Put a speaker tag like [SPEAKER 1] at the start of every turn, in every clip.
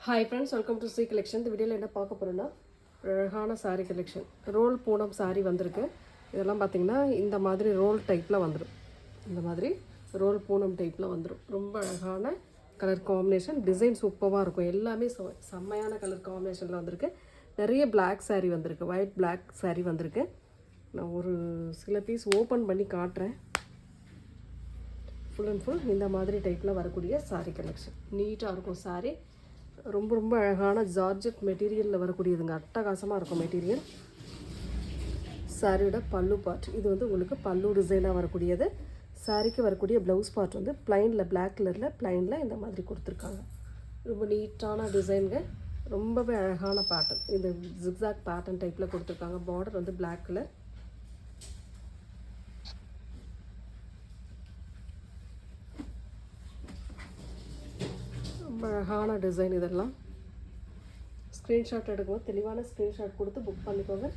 [SPEAKER 1] Hi friends, welcome to C collection. இந்த வீடியோவில் என்ன பார்க்க போகிறோன்னா, அழகான சாரீ கலெக்ஷன். ரோல் பூனம் சாரீ வந்திருக்கு. இதெல்லாம் பார்த்திங்கன்னா இந்த மாதிரி ரோல் டைப்பில் வந்துடும். இந்த மாதிரி ரோல் பூனம் டைப்பில் வந்துடும். ரொம்ப அழகான கலர் காம்பினேஷன், டிசைன் சூப்பராக இருக்கும். எல்லாமே செம்மையான கலர் காம்பினேஷனில் வந்திருக்கு. நிறைய பிளாக் சாரீ வந்திருக்கு, ஒயிட் பிளாக் சாரீ வந்திருக்கு. நான் ஒரு சில பீஸ் ஓப்பன் பண்ணி காட்டுறேன். ஃபுல் அண்ட் ஃபுல் இந்த மாதிரி டைப்பில் வரக்கூடிய சாரீ கலெக்ஷன். நீட்டாக இருக்கும் சாரீ. ரொம்ப ரொம்ப அழகான ஜார்ஜெட் மெட்டீரியலில் வரக்கூடியதுங்க. அட்டகாசமாக இருக்கும் மெட்டீரியல். சாரியோட பல்லு பார்ட் இது வந்து உங்களுக்கு பல்லு டிசைனாக வரக்கூடியது. சாரிக்கு வரக்கூடிய ப்ளவுஸ் பார்ட் வந்து ப்ளைனில் பிளாக் கலரில் ப்ளைனில் இந்த மாதிரி கொடுத்துருக்காங்க. ரொம்ப நீட்டான டிசைனுங்க. ரொம்பவே அழகான பேட்டர்ன். இந்த ஜிக்ஸாக் பேட்டர்ன் டைப்பில் கொடுத்துருக்காங்க. பார்டர் வந்து பிளாக் கலர். அழகான டிசைன். இதெல்லாம் ஸ்க்ரீன்ஷாட் எடுக்கும்போது தெளிவான ஸ்க்ரீன்ஷாட் கொடுத்து புக் பண்ணிக்கோங்க.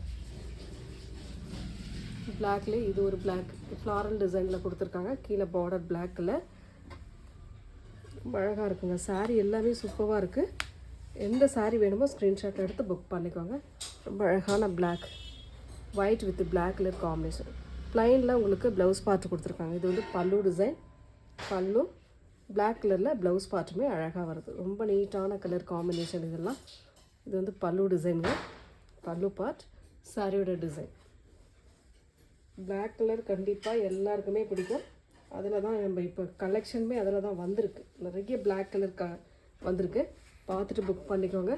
[SPEAKER 1] பிளாக்லேயே இது ஒரு பிளாக் ஃப்ளாரல் டிசைனில் கொடுத்துருக்காங்க. கீழே பார்டர் பிளாக் கலர். ரொம்ப அழகாக இருக்குங்க. சாரீ எல்லாமே சூப்பராக இருக்குது. எந்த சாரீ வேணுமோ ஸ்க்ரீன்ஷாட் எடுத்து புக் பண்ணிக்கோங்க. ரொம்ப அழகான black white with black colour combination. ப்ளைனில் உங்களுக்கு ப்ளவுஸ் பார்ட் கொடுத்துருக்காங்க. இது வந்து பல்லு டிசைன். பல்லு பிளாக் கலரில் ப்ளவுஸ் பார்ட்டுமே அழகாக வருது. ரொம்ப நீட்டான கலர் காம்பினேஷன் இதெல்லாம். இது வந்து பல்லு டிசைனுங்க. பல்லு பார்ட் சாரியோட டிசைன். பிளாக் கலர் கண்டிப்பாக எல்லாருக்குமே பிடிக்கும். அதில் தான் நம்ம இப்போ கலெக்ஷனுமே அதில் தான் வந்திருக்கு. நிறைய பிளாக் கலர் வந்திருக்கு. பார்த்துட்டு புக் பண்ணிக்கோங்க.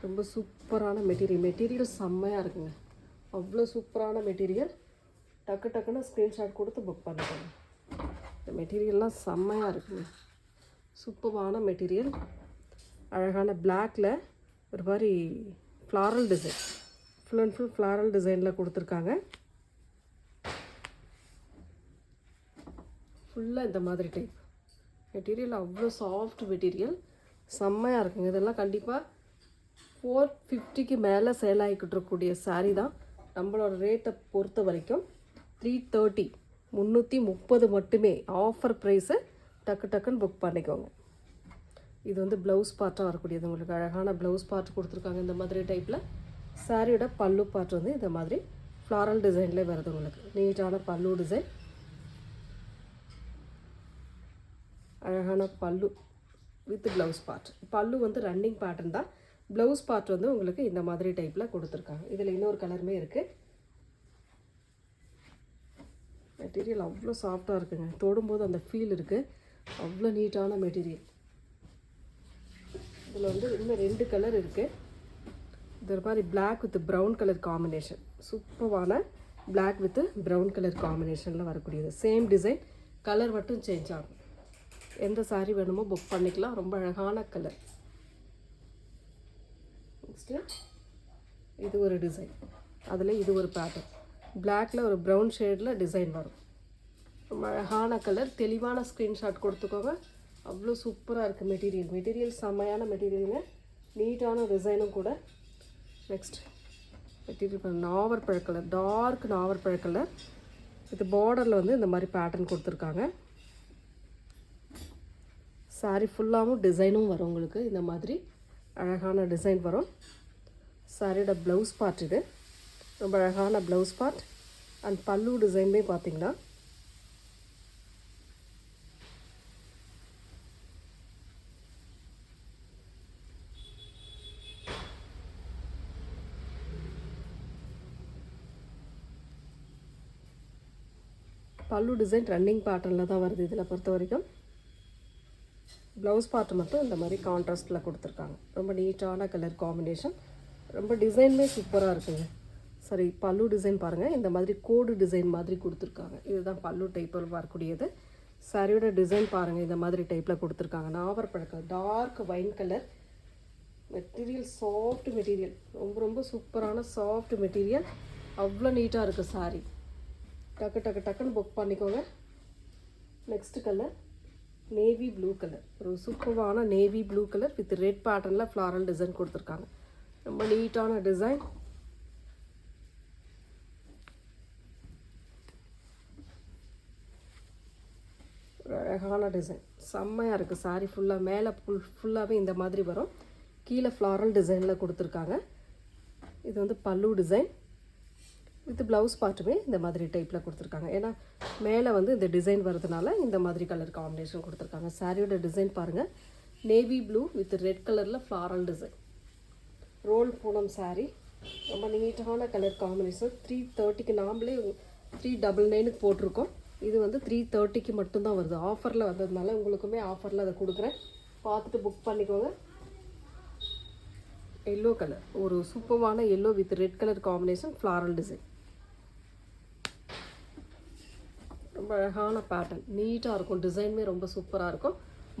[SPEAKER 1] ரொம்ப சூப்பரான மெட்டீரியல் செம்மையாக இருக்குங்க. அவ்வளோ சூப்பரான மெட்டீரியல். டக்குன்னு ஸ்க்ரீன்ஷாட் கொடுத்து புக் பண்ணிக்கோங்க. இந்த மெட்டீரியல்லாம் செம்மையாக இருக்குங்க. சூப்பரான மெட்டீரியல். அழகான பிளாக்கில் ஒரு மாதிரி floral design, full and full floral டிசைனில் கொடுத்துருக்காங்க. ஃபுல்லாக இந்த மாதிரி டைப் மெட்டீரியல். அவ்வளோ சாஃப்ட் மெட்டீரியல். செம்மையாக இருக்குங்க. இதெல்லாம் கண்டிப்பாக 450க்கு மேலே சேல் ஆகிக்கிட்டு இருக்கக்கூடிய சாரீ தான். நம்மளோட ரேட்டை பொறுத்த வரைக்கும் 330 330 மட்டுமே ஆஃபர் ப்ரைஸு. டக்குன்னு புக் பண்ணிக்கோங்க. இது வந்து ப்ளவுஸ் பார்ட்டாக வரக்கூடியது. உங்களுக்கு அழகான ப்ளவுஸ் பார்ட் கொடுத்துருக்காங்க இந்த மாதிரி டைப்பில். சாரியோட பல்லு பார்ட் வந்து இந்த மாதிரி ஃப்ளாரல் டிசைன்லேயே வருது. உங்களுக்கு நீட்டான பல்லு டிசைன். அழகான பல்லு வித் ப்ளவுஸ் பார்ட். பல்லு வந்து ரன்னிங் பேட்டர்ன் தான். ப்ளவுஸ் பார்ட் வந்து உங்களுக்கு இந்த மாதிரி டைப்பில் கொடுத்துருக்காங்க. இதில் இன்னொரு கலருமே இருக்குது. மெட்டீரியல் அவ்வளோ சாஃப்டாக இருக்குங்க. தொடும்போது அந்த ஃபீல் இருக்குது. அவ்வளோ நீட்டான மெட்டீரியல். இதில் வந்து இன்னும் 2 கலர் இருக்குது. இது மாதிரி black with brown colour combination. சூப்பரான பிளாக் வித் ப்ரௌன் கலர் காம்பினேஷனில் வரக்கூடியது. சேம் டிசைன், கலர் மட்டும் சேஞ்ச் ஆகும். எந்த சாரீ வேணுமோ புக் பண்ணிக்கலாம். ரொம்ப அழகான கலர். நெக்ஸ்ட்டு இது ஒரு டிசைன். அதில் இது ஒரு பேட்டர்ன். பிளாக்கில் ஒரு ப்ரௌன் ஷேடில் டிசைன் வரும். ரொம்ப அழகான கலர். தெளிவான ஸ்க்ரீன்ஷாட் கொடுத்துக்கோங்க. அவ்வளோ சூப்பராக இருக்குது மெட்டீரியல் செம்மையான மெட்டீரியலுங்க. நீட்டான டிசைனும் கூட. நெக்ஸ்ட் மெட்டீரியல் நாவற்பழ கலர், டார்க் நாவற்பழ கலர். இது பார்டரில் வந்து இந்த மாதிரி பேட்டர்ன் கொடுத்துருக்காங்க. சாரீ ஃபுல்லாகவும் டிசைனும் வரும். உங்களுக்கு இந்த மாதிரி அழகான டிசைன் வரும். சாரியோட ப்ளவுஸ் பார்ட் இது. ரொம்ப அழகான ப்ளவுஸ் பார்ட். அண்ட் பல்லு டிசைன்மே பார்த்திங்கன்னா பல்லு டிசைன் ரன்னிங் பேட்டர்னில் தான் வருது. இதில் பொறுத்த வரைக்கும் ப்ளவுஸ் பார்ட் மட்டும் இந்த மாதிரி கான்ட்ராஸ்ட்டில் கொடுத்துருக்காங்க. ரொம்ப நீட்டான கலர் காம்பினேஷன். ரொம்ப டிசைனுமே சூப்பராக இருக்குங்க. சரி, பல்லு டிசைன் பாருங்கள். இந்த மாதிரி கோடு டிசைன் மாதிரி கொடுத்துருக்காங்க. இதுதான் பல்லு டைப்பில் வரக்கூடியது. சாரியோட டிசைன் பாருங்கள். இந்த மாதிரி டைப்பில் கொடுத்துருக்காங்க. நாவற்பழக்கம் dark wine colour. Material soft material. ரொம்ப சூப்பரான சாஃப்ட் மெட்டீரியல். அவ்வளோ நீட்டாக இருக்குது சாரீ. டக்குன்னு புக் பண்ணிக்கோங்க. Next colour navy blue colour. ஒரு சூப்பரான navy blue colour with red பேட்டர்னில் ஃப்ளாரல் டிசைன் கொடுத்துருக்காங்க. ரொம்ப நீட்டான டிசைன். ஒரு அழகான டிசைன். செம்மையாக இருக்குது சாரீ. ஃபுல்லாக மேலே ஃபுல்லாகவே இந்த மாதிரி வரும். கீழே ஃப்ளாரல் டிசைனில் கொடுத்துருக்காங்க. இது வந்து பல்லு டிசைன் வித் ப்ளவுஸ் பார்ட்டுமே இந்த மாதிரி டைப்பில் கொடுத்துருக்காங்க. ஏன்னா மேலே வந்து இந்த டிசைன் வரதுனால இந்த மாதிரி கலர் காம்பினேஷன் கொடுத்துருக்காங்க. சாரியோட டிசைன் பாருங்கள், நேவி ப்ளூ வித் ரெட் கலரில் floral design. Roll Poonam sari, ரொம்ப நீட்டான கலர் காம்பினேஷன். 330க்கு நாமளே 399க்கு போட்டிருக்கோம். இது வந்து 330க்கு மட்டும்தான் வருது. ஆஃபரில் வந்ததுனால உங்களுக்குமே ஆஃபரில் அதை கொடுக்குறேன், பார்த்துட்டு புக் பண்ணிக்கோங்க. எல்லோ கலர், ஒரு சூப்பரான yellow with red colour combination, floral design. ரொம்ப அழகான பேட்டர்ன், நீட்டாக இருக்கும். டிசைனுமே ரொம்ப சூப்பராக இருக்கும்.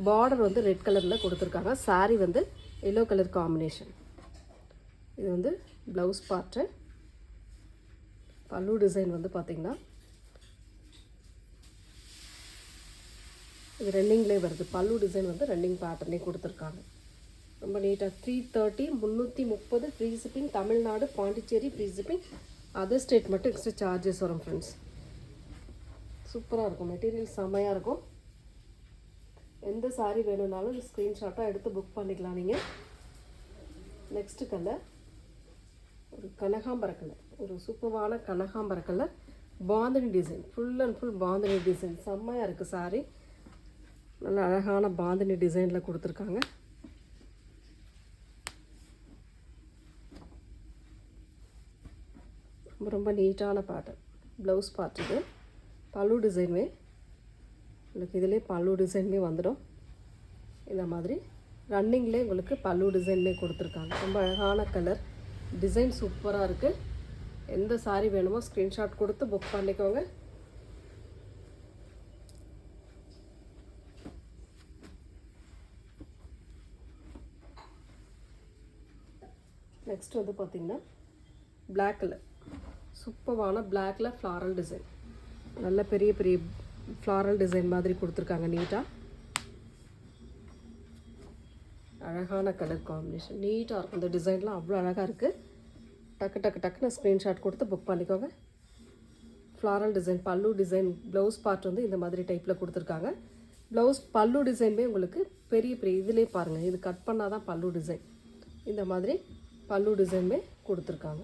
[SPEAKER 1] பார்டர் வந்து ரெட் கலரில் கொடுத்துருக்காங்க. சாரீ வந்து எல்லோ கலர் காம்பினேஷன். இது வந்து ப்ளவுஸ் பார்ட்டு. பல்லு டிசைன் வந்து பார்த்திங்கன்னா இது ரன்னிங்லேயே வருது. பல்லு டிசைன் வந்து ரன்னிங் பேட்டர்னே கொடுத்துருக்காங்க. ரொம்ப நீட்டாக 330, 330 free shipping. Tamil Nadu, Pondicherry free shipping. Other state மட்டும் எக்ஸ்ட்ரா சார்ஜஸ் வரும் ஃப்ரெண்ட்ஸ். சூப்பராக இருக்கும், மெட்டீரியல் செம்மையாக இருக்கும். எந்த சாரீ வேணும்னாலும் ஸ்க்ரீன்ஷாட்டாக எடுத்து புக் பண்ணிக்கலாம் நீங்கள். நெக்ஸ்ட்டு கலர் ஒரு கனகாம்பர கலர், ஒரு சூப்பரான கனகாம்பர colour. Bandhini design, full and full bandhini design. செம்மையாக இருக்குது சாரீ. நல்ல அழகான பாந்தினி டிசைனில் கொடுத்துருக்காங்க. ரொம்ப நீட்டான பேட்டர்ன். ப்ளவுஸ் பார்ட் இது. பல்லு டிசைனுமே உங்களுக்கு இதிலே பல்லு டிசைனுமே வந்துடும். இந்த மாதிரி ரன்னிங்லேயே உங்களுக்கு பல்லு டிசைனுமே கொடுத்துருக்காங்க. ரொம்ப அழகான கலர், டிசைன் சூப்பராக இருக்குது. எந்த சாரீ வேணுமோ ஸ்க்ரீன்ஷாட் கொடுத்து புக் பண்ணிக்கோங்க. நெக்ஸ்ட் வந்து பார்த்திங்கன்னா பிளாக் கலர், சூப்பரான பிளாக்ல ஃப்ளாரல் டிசைன். நல்ல பெரிய பெரிய ஃப்ளாரல் டிசைன் மாதிரி கொடுத்துருக்காங்க நீட்டாக. அழகான கலர் காம்பினேஷன், நீட்டாக இருக்கும். இந்த டிசைன்லாம் அவ்வளோ அழகாக இருக்குது. டக்கு டக்கு டக்குன்னு ஸ்க்ரீன்ஷாட் கொடுத்து புக் பண்ணிக்கோங்க. ஃப்ளாரல் டிசைன், பல்லு டிசைன், ப்ளவுஸ் பார்ட் வந்து இந்த மாதிரி டைப்பில் கொடுத்துருக்காங்க. ப்ளவுஸ் பல்லு டிசைனுமே உங்களுக்கு பெரிய பெரிய இதிலே பாருங்கள், இது கட் பண்ணால் தான் பல்லு டிசைன். இந்த மாதிரி பல்லு டிசைனுமே கொடுத்துருக்காங்க.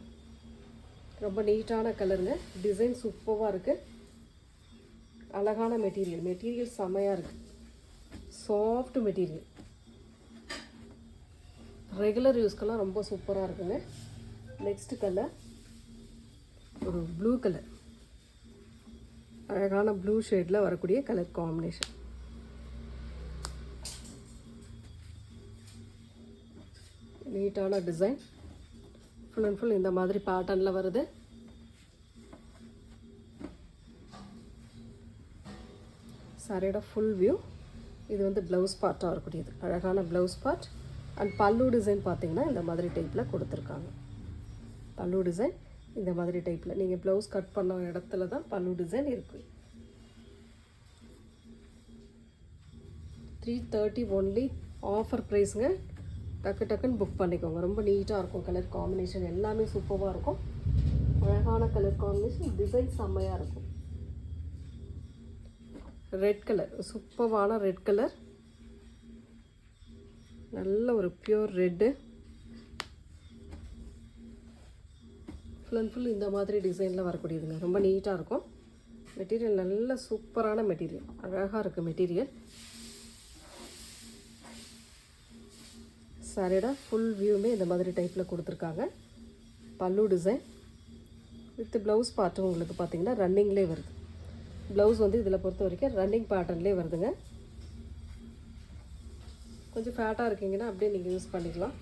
[SPEAKER 1] ரொம்ப நீட்டான கலருங்க, டிசைன் சூப்பராக இருக்குது. அழகான மெட்டீரியல், மெட்டீரியல் செம்மையாக இருக்குது. சாஃப்ட் மெட்டீரியல், ரெகுலர் யூஸ்க்கெல்லாம் ரொம்ப சூப்பராக இருக்குங்க. நெக்ஸ்ட் கலர் ஒரு ப்ளூ கலர், அழகான ப்ளூ ஷேடில் வரக்கூடிய கலர் காம்பினேஷன். நீட்டான டிசைன், ஃபுல் அண்ட் ஃபுல் இந்த மாதிரி பேட்டர்னில் வருது. சாரியோட ஃபுல் வியூ. இது வந்து ப்ளவுஸ் பார்ட்டாக இருக்கக்கூடியது, அழகான ப்ளவுஸ் பார்ட். அண்ட் பல்லு டிசைன் பார்த்திங்கன்னா இந்த மாதிரி டைப்பில் கொடுத்துருக்காங்க. பல்லு டிசைன் இந்த மாதிரி டைப்பில் நீங்கள் ப்ளவுஸ் கட் பண்ண இடத்துல தான் பல்லு டிசைன் இருக்குது. 330 ஒன்லி, ஆஃபர் ப்ரைஸுங்க. டக்கு டக்குன்னு புக் பண்ணிக்கோங்க. ரொம்ப நீட்டாக இருக்கும். கலர் காம்பினேஷன் எல்லாமே சூப்பராக இருக்கும். அழகான கலர் காம்பினேஷன், டிசைன் செம்மையாக இருக்கும். ரெட் கலர், சூப்பரான ரெட் கலர், நல்ல ஒரு pure red. Full and full இந்த மாதிரி டிசைனில் வரக்கூடியதுங்க. ரொம்ப நீட்டாக இருக்கும். மெட்டீரியல் நல்ல சூப்பரான மெட்டீரியல், அழகாக இருக்குது மெட்டீரியல். சாரியோட ஃபுல் வியூமே இந்த மாதிரி டைப்பில் கொடுத்துருக்காங்க. பல்லு டிசைன் வித் ப்ளவுஸ் பார்ட்டும் உங்களுக்கு பார்த்திங்கன்னா ரன்னிங்லேயே வருது. ப்ளவுஸ் வந்து இதில் பொறுத்த வரைக்கும் ரன்னிங் பேட்டர்ன்லேயே வருதுங்க. கொஞ்சம் ஃபேட்டாக இருக்கீங்கன்னா அப்படியே நீங்கள் யூஸ் பண்ணிக்கலாம்.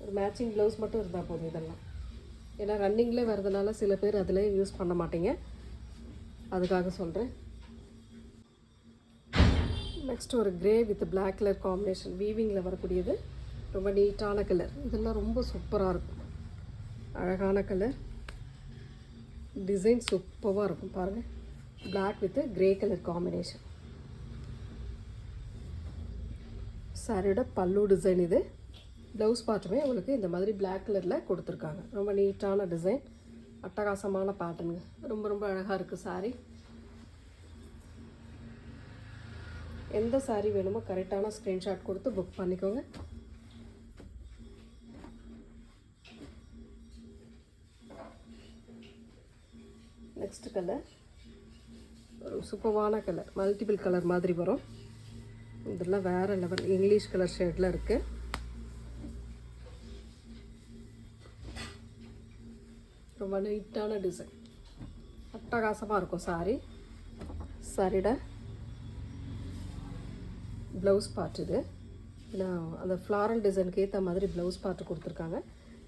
[SPEAKER 1] ஒரு மேட்சிங் ப்ளவுஸ் மட்டும் இருந்தால் போதும் இதெல்லாம். ஏன்னா ரன்னிங்லேயே வரதுனால சில பேர் அதில் யூஸ் பண்ண மாட்டீங்க, அதுக்காக சொல்கிறேன். நெக்ஸ்ட் ஒரு grey with black colour combination, வீவிங்கில் வரக்கூடியது. ரொம்ப நீட்டான கலர், இதெல்லாம் ரொம்ப சூப்பராக இருக்கும். அழகான கலர், டிசைன் சூப்பராக இருக்கும் பாருங்கள். Black with grey colour combination. சாரியோட பல்லு டிசைன் இது. ப்ளவுஸ் பார்ட்டுமே உங்களுக்கு இந்த மாதிரி பிளாக் கலரில் கொடுத்துருக்காங்க. ரொம்ப நீட்டான டிசைன், அட்டகாசமான பேட்டர்னுங்க. ரொம்ப ரொம்ப அழகாக இருக்குது சாரீ. எந்த சாரீ வேணுமோ கரெக்டான ஸ்க்ரீன்ஷாட் கொடுத்து புக் பண்ணிக்கோங்க. நெக்ஸ்ட் கலர் ஒரு சூப்பரான கலர், மல்டிபிள் கலர் மாதிரி வரும். இதெல்லாம் வேறு லெவல் இங்கிலீஷ் கலர் ஷேடில் இருக்குது. ரொம்ப நீட்டான டிசைன், அட்டகாசமாக இருக்கும் சாரீ. சாரியோட ப்ளவுஸ் பார்ட் இது. அந்த ஃப்ளாரல் டிசைனுக்கு ஏற்ற மாதிரி ப்ளவுஸ் பார்ட்டு கொடுத்துருக்காங்க.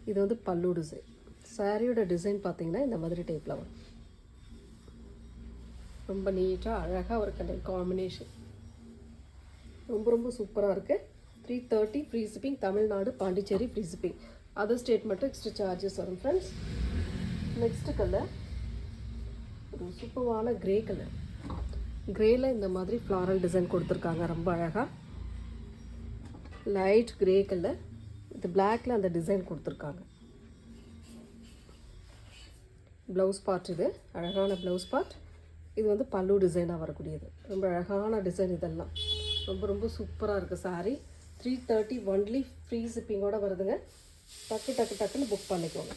[SPEAKER 1] இது வந்து பல்லு டிசைன். சாரியோட டிசைன் பார்த்திங்கன்னா இந்த மாதிரி டைப்பில் வரும். ரொம்ப நீட்டாக அழகாக ஒரு கலர் காம்பினேஷன், ரொம்ப ரொம்ப சூப்பராக இருக்குது. 330 free shipping. Tamil Nadu, Pondicherry free shipping. Other state மட்டும் எக்ஸ்ட்ரா சார்ஜஸ் வரும் ஃப்ரெண்ட்ஸ். நெக்ஸ்ட் கலர் ஒரு சூப்பரான கிரே கலர். கிரேயில் இந்த மாதிரி ஃப்ளாரல் டிசைன் கொடுத்துருக்காங்க, ரொம்ப அழகாக. லைட் கிரே கலர், இது பிளாக்ல அந்த டிசைன் கொடுத்துருக்காங்க. ப்ளவுஸ் பார்ட் இது, அழகான ப்ளவுஸ் பார்ட். இது வந்து பல்லு டிசைனாக வரக்கூடியது. ரொம்ப அழகான டிசைன் இதெல்லாம். ரொம்ப ரொம்ப சூப்பராக இருக்குது சாரீ. 330 ஒன்லி ஃப்ரீ ஷிப்பிங்கோடு வருதுங்க. டக்குன்னு புக் பண்ணிக்கோங்க.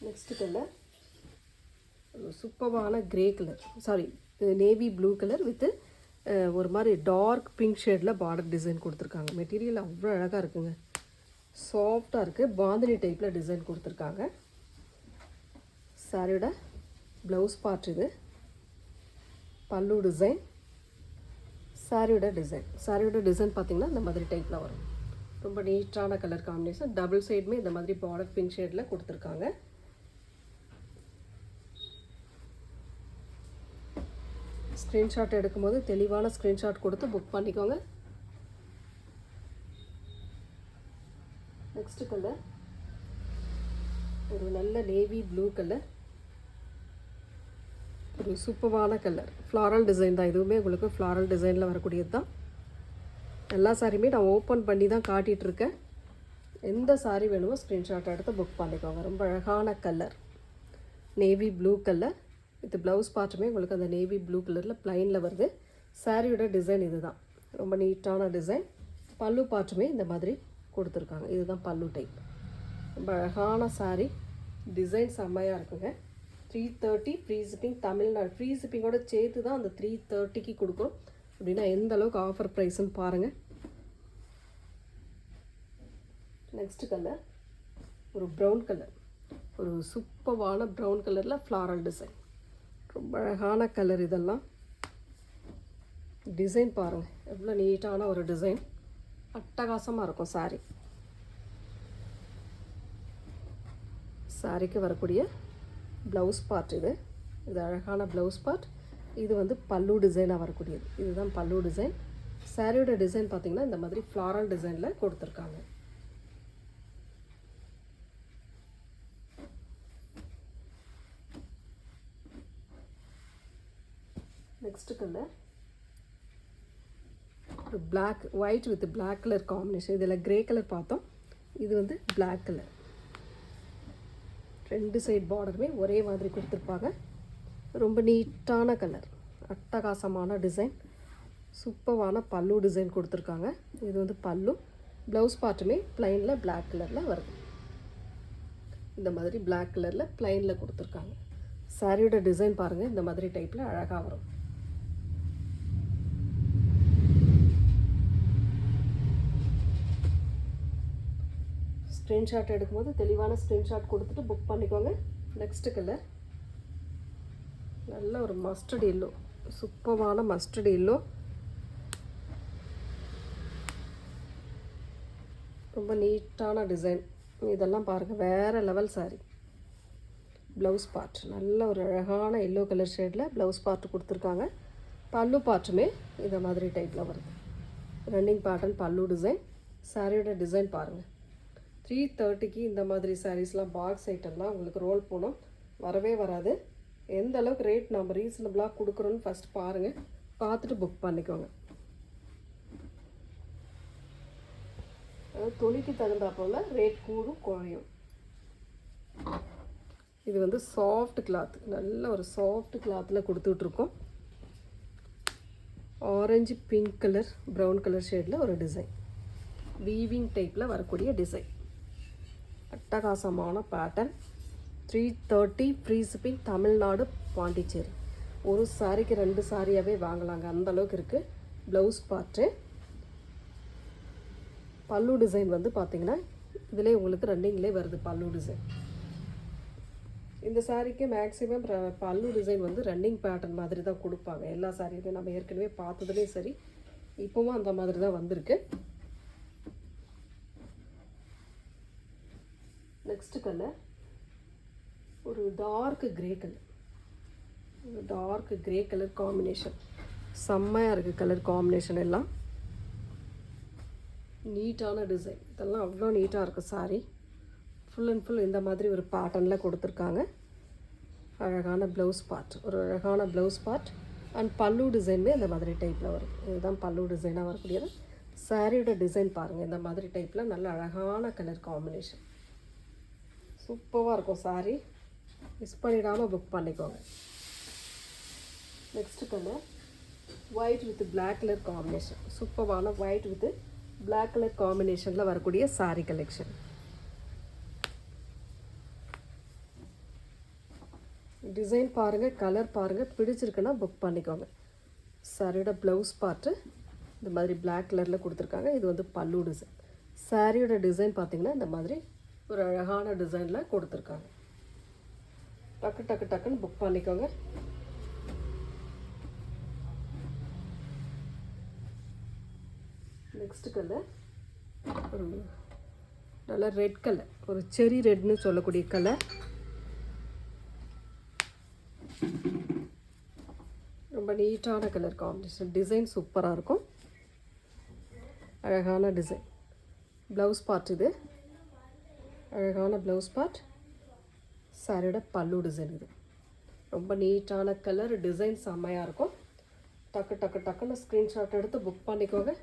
[SPEAKER 1] நெக்ஸ்ட் கலர் சூப்பரான grey colour, sorry navy blue colour with ஒரு மாதிரி டார்க் பிங்க் ஷேடில் பார்டர் டிசைன் கொடுத்துருக்காங்க. மெட்டீரியல் அவ்வளோ அழகாக இருக்குங்க, சாஃப்டாக இருக்குது. பாந்தினி டைப்பில் டிசைன் கொடுத்துருக்காங்க. சாரியோட ப்ளவுஸ் பார்ட் இது, பல்லு டிசைன், சாரியோட டிசைன் பார்த்திங்கன்னா இந்த மாதிரி டைப்பில் வரும். ரொம்ப நீட்டான கலர் காம்பினேஷன். டபுள் சைடுமே இந்த மாதிரி பார்டர் பிங்க் ஷேடில் கொடுத்துருக்காங்க. ஸ்க்ரீன்ஷாட் எடுக்கும்போது தெளிவான ஸ்க்ரீன்ஷாட் கொடுத்து புக் பண்ணிக்கோங்க. நெக்ஸ்ட் கலர் ஒரு நல்ல நேவி ப்ளூ கலர், ஒரு சூப்பரான கலர். ஃப்ளாரல் டிசைன் தான், இதுவுமே உங்களுக்கு ஃப்ளாரல் டிசைனில் வரக்கூடியது தான். எல்லா சாரியுமே நான் ஓப்பன் பண்ணி தான் காட்டிகிட்ருக்கேன். எந்த சாரீ வேணுமோ ஸ்க்ரீன்ஷாட் எடுத்து புக் பண்ணிக்கோங்க. ரொம்ப அழகான கலர், நேவி ப்ளூ கலர். இது ப்ளவுஸ் பார்ட்டுமே உங்களுக்கு அந்த நேவி ப்ளூ கலரில் ப்ளைனில் வருது. சாரியோட டிசைன் இது தான், ரொம்ப நீட்டான டிசைன். பல்லு பார்ட்டுமே இந்த மாதிரி கொடுத்துருக்காங்க. இதுதான் பல்லு டைப். ரொம்ப அழகான சாரீ, டிசைன் செம்மையாக இருக்குங்க. 330 ஃப்ரீ ஷிப்பிங். தமிழ்நாடு ஃப்ரீ ஷிப்பிங்கோட சேர்த்து தான் அந்த 330க்கு கொடுக்குறோம். அப்படின்னா எந்த அளவுக்கு ஆஃபர் ப்ரைஸ்ன்னு பாருங்கள். நெக்ஸ்ட் கலர் ஒரு ப்ரௌன் கலர், ஒரு சூப்பரான ப்ரௌன் கலரில் ஃப்ளாரல் டிசைன். ரொம்ப அழகான கலர் இதெல்லாம். டிசைன் பாருங்கள் எவ்வளோ நீட்டான ஒரு டிசைன், அட்டகாசமாக இருக்கும் சாரீ. சாரீக்கு வரக்கூடிய ப்ளவுஸ் பார்ட் இது. இது அழகான ப்ளவுஸ் பார்ட். இது வந்து பல்லு டிசைனாக வரக்கூடியது. இதுதான் பல்லு டிசைன். சாரியோட டிசைன் பார்த்திங்கன்னா இந்த மாதிரி ஃப்ளாரல் டிசைனில் கொடுத்துருக்காங்க. நெக்ஸ்ட் கலர் ஒரு black, white with black colour combination. இதில் கிரே கலர் பார்த்தோம், இது வந்து பிளாக் கலர். ரெண்டு சைட் பார்டருமே ஒரே மாதிரி கொடுத்துருப்பாங்க. ரொம்ப நீட்டான கலர், அட்டகாசமான டிசைன். சூப்பரான பல்லு டிசைன் கொடுத்துருக்காங்க. இது வந்து பல்லு. ப்ளவுஸ் பார்ட்டுமே ப்ளைனில் பிளாக் கலரில் வருது. இந்த மாதிரி பிளாக் கலரில் ப்ளைனில் கொடுத்துருக்காங்க. சாரியோட டிசைன் பாருங்கள், இந்த மாதிரி டைப்பில் அழகாக வரும். ஸ்க்ரீன்ஷாட் எடுக்கும்போது தெளிவான ஸ்க்ரீன்ஷாட் கொடுத்துட்டு புக் பண்ணிக்கோங்க. நெக்ஸ்ட் கலர் நல்ல ஒரு மஸ்டர்ட் எல்லோ, சூப்பரான மஸ்டர்ட் எல்லோ. ரொம்ப நீட்டான டிசைன். இதெல்லாம் பாருங்கள், வேறு லெவல் சாரீ. ப்ளவுஸ் பார்ட் நல்ல ஒரு அழகான எல்லோ கலர் ஷேடில் ப்ளவுஸ் பார்ட் கொடுத்துருக்காங்க. பல்லு பார்ட்டுமே இந்த மாதிரி டைப்பில் வருது. ரன்னிங் பேட்டர்ன் பல்லு டிசைன். சாரியோட டிசைன் பாருங்கள். 330க்கு இந்த மாதிரி சாரீஸ்லாம் பாக்ஸ் ஐட்டம்லாம் உங்களுக்கு ரோல் போனோம் வரவே வராது. எந்த அளவுக்கு ரேட் நம்ம ரீசனபிளாக கொடுக்குறோன்னு ஃபஸ்ட் பாருங்கள், பார்த்துட்டு புக் பண்ணிக்கோங்க. துணிக்கு தகுந்தாப்போல் ரேட் கூடும் குறையும். இது வந்து சாஃப்ட் கிளாத், நல்ல ஒரு சாஃப்ட் கிளாத்தில் கொடுத்துட்ருக்கோம். Orange pink colour brown colour ஷேடில் ஒரு டிசைன், வீவிங் டைப்பில் வரக்கூடிய டிசைன். அட்டகாசமான pattern. 330 free shipping, Tamil Nadu Pondicherry. ஒரு சாரிக்கு 2 சாரியாகவே வாங்கலாங்க, அந்தளவுக்கு இருக்குது. Blouse part. பல்லு டிசைன் வந்து பார்த்திங்கன்னா இதிலே உங்களுக்கு ரன்னிங்லேயே வருது பல்லு டிசைன். இந்த சாரீக்கு மேக்ஸிமம் பல்லு டிசைன் வந்து ரன்னிங் பேட்டர்ன் மாதிரி தான் கொடுப்பாங்க. எல்லா சாரியுமே நம்ம ஏற்கனவே பார்த்ததுலேயும் சரி, இப்போவும் அந்த மாதிரி தான் வந்திருக்கு. நெக்ஸ்ட் கலர் ஒரு dark grey colour. Dark grey colour combination செம்மையாக இருக்குது. கலர் காம்பினேஷன் எல்லாம் நீட்டான டிசைன். இதெல்லாம் அவ்வளோ நீட்டாக இருக்குது சாரீ. ஃபுல் அண்ட் ஃபுல் இந்த மாதிரி ஒரு பேட்டர்னில் கொடுத்துருக்காங்க. அழகான ப்ளவுஸ் பார்ட், ஒரு அழகான ப்ளவுஸ் பார்ட் அண்ட் பல்லு டிசைனுமே இந்த மாதிரி டைப்பில் வரும். இதுதான் பல்லு டிசைனாக வரக்கூடியது. சாரியோட டிசைன் பாருங்கள், இந்த மாதிரி டைப்பில் நல்ல அழகான கலர் காம்பினேஷன். சூப்பராக இருக்கும் சாரீ. மிஸ் பண்ணிடாமல் புக் பண்ணிக்கோங்க. Next colour white with black colour combination. சூப்பரான ஒயிட் வித் பிளாக் கலர் காம்பினேஷனில் வரக்கூடிய சாரீ கலெக்ஷன். டிசைன் பாருங்கள், கலர் பாருங்கள், பிடிச்சிருக்குன்னா புக் பண்ணிக்கோங்க. சாரியோட ப்ளவுஸ் பார்ட்டு இந்த மாதிரி பிளாக் கலரில் கொடுத்துருக்காங்க. இது வந்து பல்லு டிசைன். சாரியோட டிசைன் பார்த்திங்கன்னா இந்த மாதிரி ஒரு அழகான டிசைனில் கொடுத்துருக்காங்க. டக்கு டக்கு டக்குன்னு புக் பண்ணிக்கோங்க. நெக்ஸ்ட் கலர் ஒரு நல்ல ரெட் கலர், ஒரு செரி ரெட்னு சொல்லக்கூடிய கலர். ரொம்ப நீட்டான கலர் காம்பினேஷன். டிசைன் சூப்பராக இருக்கும். அழகான டிசைன். ப்ளவுஸ் பார்ட் இது. அழகான ப்ளவுஸ் பார்ட். சாரியோட பல்லு டிசைன் இது. ரொம்ப நீட்டான கலர், டிசைன் செம்மையாக இருக்கும். டக்கு டக்கு டக்குன்னு ஸ்க்ரீன்ஷாட் எடுத்து புக் பண்ணிக்கோங்க.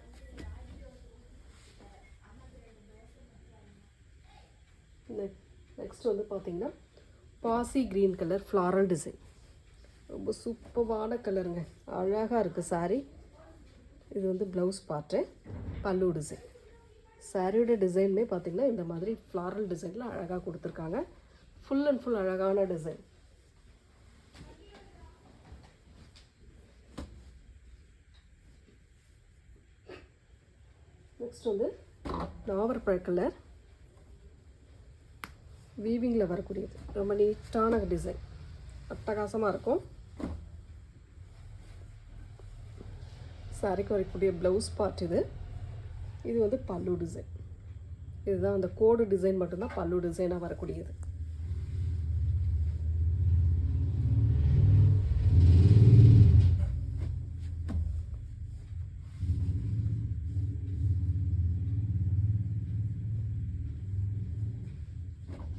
[SPEAKER 1] நெக்ஸ்ட் வந்து பார்த்திங்கன்னா பாசி க்ரீன் கலர் ஃப்ளாரல் டிசைன். ரொம்ப சூப்பரான கலருங்க, அழகாக இருக்குது சாரீ. இது வந்து ப்ளவுஸ் பார்ட்டு, பல்லு டிசைன். சாரியோட டிசைனுமே பார்த்திங்கன்னா இந்த மாதிரி ஃப்ளாரல் டிசைனில் அழகாக கொடுத்துருக்காங்க. ஃபுல் அண்ட் ஃபுல் அழகான டிசைன். நெக்ஸ்ட் வந்து நாவற்பழ கலர் வீவிங்கில் வரக்கூடியது. ரொம்ப நீட்டான டிசைன், அட்டகாசமாக இருக்கும். சாரிக்கு வரக்கூடிய ப்ளவுஸ் பார்ட் இது. இது வந்து பல்லு டிசைன். இதுதான் அந்த கோடு டிசைன் மட்டும்தான் பல்லு டிசைனாக வரக்கூடியது.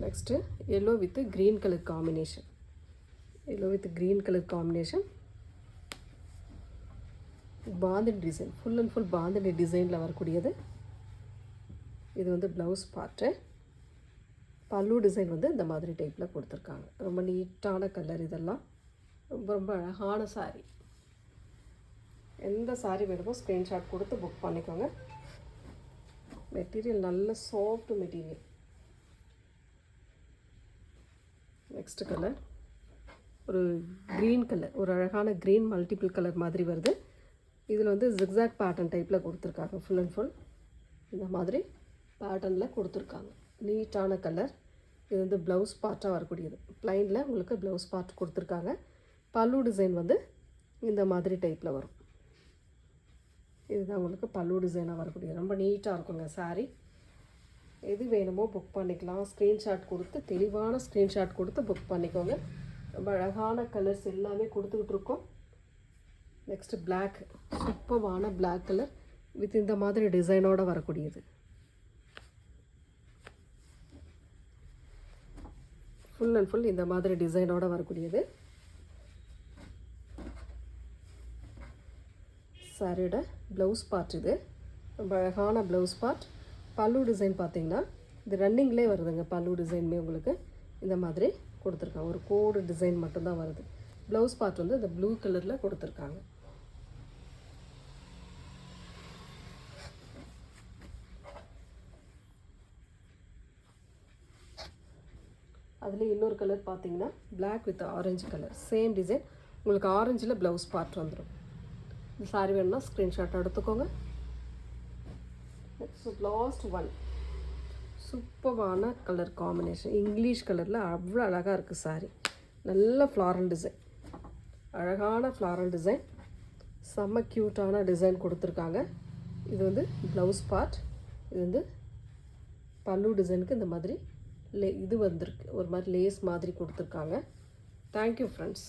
[SPEAKER 1] Next yellow with green colour combination. Yellow with green colour combination. Bandhani design, full and full bandhani டிசைனில் வரக்கூடியது. இது வந்து ப்ளவுஸ் பார்ட்டு. பல்லு டிசைன் வந்து இந்த மாதிரி டைப்பில் கொடுத்துருக்காங்க. ரொம்ப நீட்டான கலர். இதெல்லாம் ரொம்ப ரொம்ப அழகான சாரீ. எந்த சாரீ வேணுமோ ஸ்க்ரீன்ஷாட் கொடுத்து புக் பண்ணிக்கோங்க. மெட்டீரியல் நல்ல சாஃப்ட் மெட்டீரியல். நெக்ஸ்ட் கலர் ஒரு க்ரீன் கலர், ஒரு அழகான க்ரீன் மல்டிபிள் கலர் மாதிரி வருது. இதில் வந்து ஜிக்ஸாக் பேட்டர்ன் டைப்பில் கொடுத்துருக்காங்க. ஃபுல் அண்ட் ஃபுல் இந்த மாதிரி பேட்டர்னில் கொடுத்துருக்காங்க. நீட்டான கலர். இது வந்து ப்ளவுஸ் பார்ட்டாக வரக்கூடியது. ப்ளைனில் உங்களுக்கு ப்ளவுஸ் பார்ட் கொடுத்துருக்காங்க. பல்லு டிசைன் வந்து இந்த மாதிரி டைப்பில் வரும். இதுதான் உங்களுக்கு பல்லு டிசைனாக வரக்கூடியது. ரொம்ப நீட்டாக இருக்குங்க சாரீ. எது வேணுமோ புக் பண்ணிக்கலாம். ஸ்க்ரீன்ஷாட் கொடுத்து, தெளிவான ஸ்க்ரீன்ஷாட் கொடுத்து புக் பண்ணிக்கோங்க. ரொம்ப அழகான கலர்ஸ் எல்லாமே கொடுத்துக்கிட்டு இருக்கோம். நெக்ஸ்ட் பிளாக், சூப்பரான பிளாக் கலர் வித் இந்த மாதிரி டிசைனோடு வரக்கூடியது. ஃபுல் அண்ட் ஃபுல் இந்த மாதிரி டிசைனோடு வரக்கூடியது. சாரியோட ப்ளவுஸ் பார்ட் இது. ரொம்ப அழகான ப்ளவுஸ் பார்ட். பல்லு டிசைன் பார்த்திங்கன்னா இது ரன்னிங்லேயே வருதுங்க. பல்லு டிசைனுமே உங்களுக்கு இந்த மாதிரி கொடுத்துருக்காங்க. ஒரு கோடு டிசைன் மட்டும்தான் வருது. ப்ளவுஸ் பார்ட் வந்து இந்த ப்ளூ கலரில் கொடுத்துருக்காங்க. அதில் இன்னொரு கலர் பார்த்தீங்கன்னா Black with orange colour, same design. உங்களுக்கு ஆரஞ்சில் ப்ளவுஸ் பார்ட் வந்துடும். இந்த சாரி வேணும்னா ஸ்க்ரீன்ஷாட் எடுத்துக்கோங்க. நெக்ஸ்ட் லாஸ்ட் ஒன், சூப்பரான கலர் காம்பினேஷன், இங்கிலீஷ் கலரில் அவ்வளோ அழகாக இருக்குது சாரி. நல்ல ஃப்ளாரல் டிசைன், அழகான ஃப்ளாரல் டிசைன், செம்ம க்யூட்டான டிசைன் கொடுத்துருக்காங்க. இது வந்து ப்ளவுஸ் பார்ட், இது வந்து பல்லு டிசைனுக்கு இந்த மாதிரி இது வந்திருக்கு, ஒரு மாதிரி லேஸ் மாதிரி கொடுத்துருக்காங்க. Thank you friends.